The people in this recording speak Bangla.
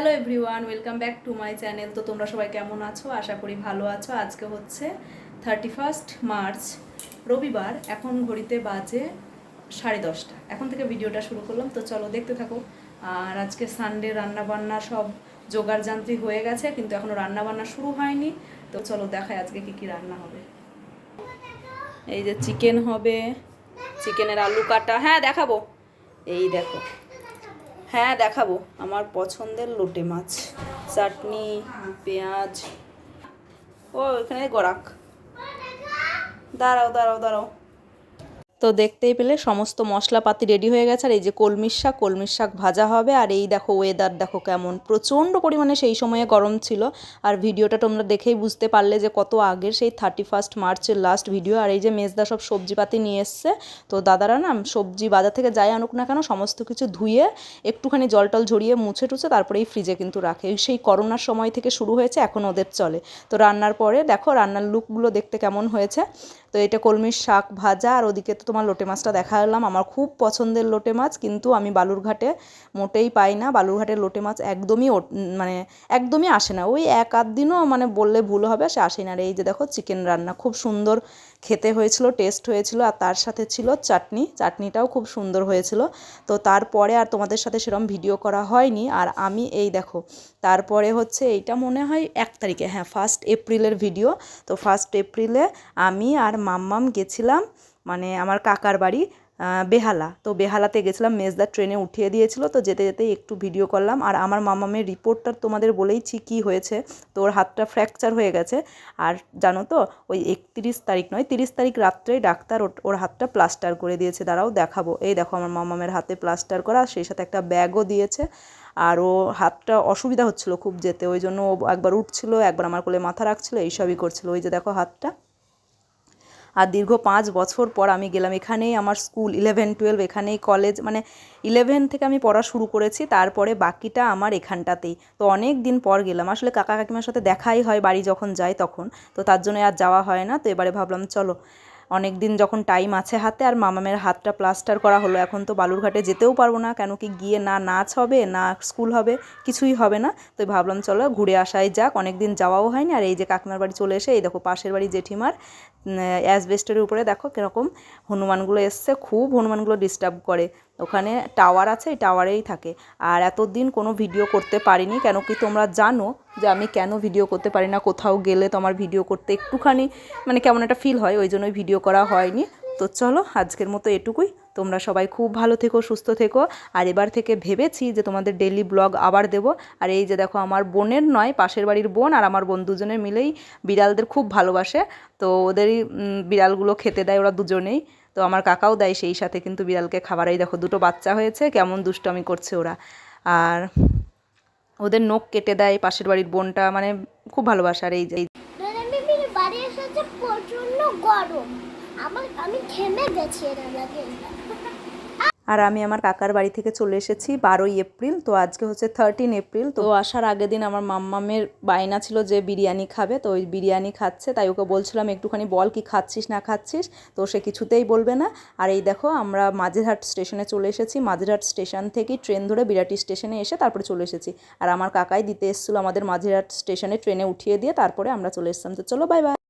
Hello everyone, welcome back to my channel. তো তোমরা সবাই কেমন আছো? আশা করি ভালো আছো। আজকে হচ্ছে 31 মার্চ, রবিবার। এখন ঘড়িতে বাজে 10:30। এখন থেকে ভিডিওটা শুরু করলাম, তো চলো দেখতে থাকো। আর আজকে সানডে, রান্নাবান্না সব জোগাড় যন্ত্রী হয়ে গেছে, কিন্তু এখনও রান্নাবান্না শুরু হয়নি। তো চলো দেখাই আজকে কি কি রান্না হবে। এই যে চিকেন হবে, চিকেনের আলু কাটা। হ্যাঁ দেখাবো, এই দেখো। হ্যাঁ দেখাবো, আমার পছন্দের লোটে মাছ, চাটনি, পেঁয়াজ। ও এখানে গড়াক, দাঁড়াও দাঁড়াও দাঁড়াও। তো দেখতেই পেলে সমস্ত মশলাপাতি রেডি হয়ে গেছে। আর এই যে কলমির শাক ভাজা হবে। আর এই দেখো ওয়েদার দেখো কেমন, প্রচণ্ড পরিমাণে সেই সময়ে গরম ছিল। আর ভিডিওটা তোমরা দেখেই বুঝতে পারলে যে কত আগের, সেই 31 মার্চের লাস্ট ভিডিও। আর এই যে মেজদা সব সবজিপাতি নিয়ে এসছে। তো দাদারা না সবজি বাজার থেকে যাই আনুক না কেন, সমস্ত কিছু ধুয়ে একটুখানি জল টল ঝরিয়ে মুছে টুছে তারপরেই ফ্রিজে কিন্তু রাখে। সেই করোনার সময় থেকে শুরু হয়েছে, এখন ওদের চলে। তো রান্নার পরে দেখো রান্নার লুকগুলো দেখতে কেমন হয়েছে। তো এটা কলমির শাক ভাজা, আর ওদিকে তো তোমার লোটে মাছটা দেখালাম। আমার খুব পছন্দের লোটে মাছ, কিন্তু আমি বালুরঘাটে মোটেই পাই না। বালুরঘাটের লোটে মাছ একদমই আসে না। ওই এক আধ দিনও মানে বললে ভুল হবে, সে আসে না। আর এই যে দেখো চিকেন রান্না খুব সুন্দর খেতে হয়েছিল, টেস্ট হয়েছিল। আর তার সাথে ছিল চাটনিটাও খুব সুন্দর হয়েছিল। তো তারপরে আর তোমাদের সাথে সেরকম ভিডিও করা হয়নি। আর আমি এই দেখো, তারপরে হচ্ছে এইটা মনে হয় 1 তারিখে, হ্যাঁ 1 এপ্রিলের ভিডিও। তো 1 এপ্রিলে আমি আর মাম্মাম গেছিলাম মানে আমার কাকার বাড়ি বেহালা। তো বেহালাতে গেছিলাম, মেজদা ট্রেনে উঠিয়ে দিয়েছিল। তো যেতে যেতেই একটু ভিডিও করলাম। আর আমার মামামের রিপোর্টটা তোমাদের বলেইছি কী হয়েছে। তো ওর হাতটা ফ্র্যাকচার হয়ে গেছে। আর জানো তো, ওই 31 তারিখ নয় 30 তারিখ রাত্রেই ডাক্তার ওর হাতটা প্লাস্টার করে দিয়েছে। দাঁড়াও দেখাবো। এই দেখো আমার মামামের হাতে প্লাস্টার করা, সেই সাথে একটা ব্যাগও দিয়েছে। আর ও হাতটা অসুবিধা হচ্ছিলো খুব যেতে, ওই জন্য ও একবার উঠছিল, একবার আমার কোলে মাথা রাখছিল, এইসবই করছিল। ওই যে দেখো হাতটা। আর দীর্ঘ 5 বছর পর আমি গেলাম। এখানেই আমার স্কুল 11-12, এখানেই কলেজ, মানে 11 থেকে আমি পড়া শুরু করেছি। তারপরে বাকিটা আমার এখানটাতেই। তো অনেক দিন পর গেলাম। আসলে কাকা কাকিমার সাথে দেখাই হয় বাড়ি যখন যাই তখন, তো তার জন্য আর যাওয়া হয় না। তো এবারে ভাবলাম চলো, অনেক দিন যখন টাইম আছে হাতে, আর মামামের হাতটা প্লাস্টার করা হলো, এখন তো বালুরঘাটে যেতেও পারবো না, কেন কি গিয়ে না নাচ হবে না স্কুল হবে, কিছুই হবে না। তো ভাবলাম চলো ঘুরে আসাই যাক, অনেক দিন যাওয়াও হয়নি। আর এই যে কাকিমার বাড়ি চলে এসে এই দেখো পাশের বাড়ি জেঠিমার অ্যাসবেস্টের উপরে দেখো কীরকম হনুমানগুলো এসছে। খুব হনুমানগুলো ডিস্টার্ব করে। ওখানে টাওয়ার আছে, এই টাওয়ারেই থাকে। আর এতদিন কোনো ভিডিও করতে পারিনি, কেন কি তোমরা জানো যে আমি কেন ভিডিও করতে পারি না। কোথাও গেলে তো আমার ভিডিও করতে একটুখানি মানে কেমন একটা ফিল হয়, ওই জন্যই ভিডিও করা হয়নি। তো চলো আজকের মতো এটুকুই। তোমরা সবাই খুব ভালো থেকো, সুস্থ থেকো। আর এবার থেকে ভেবেছি যে তোমাদের ডেইলি ব্লগ আবার দেব। আর এই যে দেখো আমার বোনের নয়, পাশের বাড়ির বোন আর আমার বোন দুজনে মিলেই বিড়ালদের খুব ভালোবাসে। তো ওদেরই বিড়ালগুলো খেতে দেয় ওরা দুজনেই। তো আমার কাকাও দেয় সেই সাথে কিন্তু বিড়ালকে খাবারই। দেখো 2টো বাচ্চা হয়েছে, কেমন দুষ্টামি করছে ওরা। আর ওদের নখ কেটে দেয় পাশের বাড়ির বোনটা, মানে খুব ভালোবাসে। আর এই যে বাড়ি এসেছে প্রচন্ড গরম, আমি ঘেমে গেছি এর লাগে। আর আমি আমার কাকার বাড়ি থেকে চলে এসেছি 12ই এপ্রিল। তো আজকে হচ্ছে 13 এপ্রিল। তো আসার আগের দিন আমার মাম্মামের বায়না ছিল যে বিরিয়ানি খাবে, তো ওই বিরিয়ানি খাচ্ছে। তাই ওকে বলছিলাম একটুখানি বল কি খাচ্ছিস না খাচ্ছিস, তো সে কিছুতেই বলবে না। আর এই দেখো আমরা মাঝেরহাট স্টেশনে চলে এসেছি। মাঝেরহাট স্টেশন থেকেই ট্রেন ধরে বিরাটি স্টেশনে এসে তারপরে চলে এসেছি। আর আমার কাকাই দিতে এসেছিলো আমাদের মাঝেরহাট স্টেশনে, ট্রেনে উঠিয়ে দিয়ে তারপরে আমরা চলে এসেছিলাম। তো চলো বাই বাই।